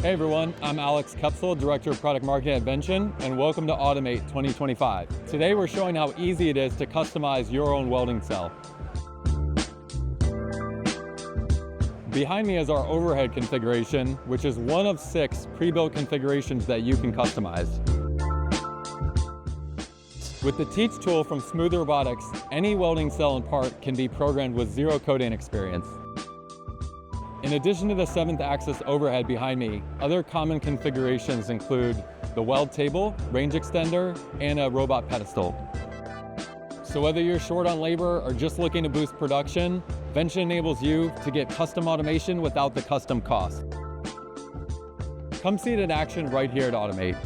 Hey everyone, I'm Alex Kupsel, Director of Product Marketing at Vention, and welcome to Automate 2025. Today we're showing how easy it is to customize your own welding cell. Behind me is our overhead configuration, which is one of 6 pre-built configurations that you can customize. With the Teach tool from Smooth Robotics, any welding cell and part can be programmed with zero coding experience. In addition to the 7th axis overhead behind me, other common configurations include the weld table, range extender, and a robot pedestal. So whether you're short on labor or just looking to boost production, Vention enables you to get custom automation without the custom cost. Come see it in action right here at Automate.